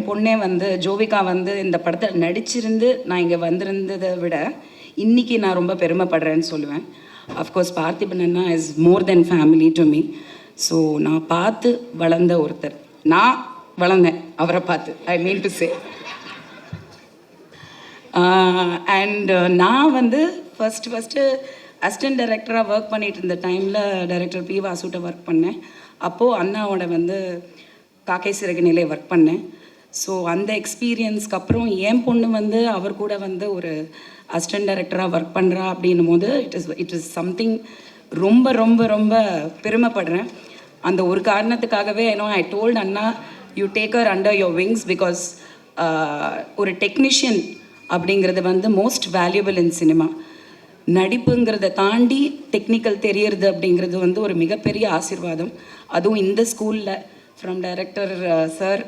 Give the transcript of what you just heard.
என் பொண்ணே வந்து ஜோவிகா வந்து இந்த படத்தில் நடிச்சிருந்து நான் இங்கே வந்திருந்ததை விட இன்றைக்கி நான் ரொம்ப பெருமைப்படுறேன்னு சொல்லுவேன். Of course Parthiban Anna is more then family to me. So நான் பார்த்து வளர்ந்த ஒருத்தர், நான் வளர்ந்தேன் அவரை பார்த்து, ஐ மீன் டு சே. அண்ட் நான் வந்து ஃபஸ்ட்டு அசிஸ்டன்ட் டைரக்டராக ஒர்க் பண்ணிகிட்டு இருந்த டைமில் டைரக்டர் பி வாசுட்ட ஒர்க் பண்ணேன். அப்போது அண்ணாவோட வந்து காக்கை சிறகுநிலை ஒர்க் பண்ணேன். ஸோ அந்த எக்ஸ்பீரியன்ஸ்க்கு அப்புறம் என் பொண்ணு வந்து அவர் கூட வந்து ஒரு அசிஸ்டன்ட் டைரக்டராக ஒர்க் பண்ணுறா அப்படின்னும் போது இட் இஸ் சம்திங் ரொம்ப ரொம்ப ரொம்ப பெருமைப்படுறேன். அந்த ஒரு காரணத்துக்காகவே ஐ டோல்ட் அண்ணா, you take her under your wings, because ஒரு டெக்னீஷியன் அப்படிங்கிறது வந்து மோஸ்ட் வேல்யூபிள் இன் சினிமா. நடிப்புங்கிறத தாண்டி டெக்னிக்கல் தெரியறது அப்படிங்கிறது வந்து ஒரு மிகப்பெரிய ஆசீர்வாதம். அதுவும் இந்த ஸ்கூலில் ஃப்ரம் டைரக்டர் சார்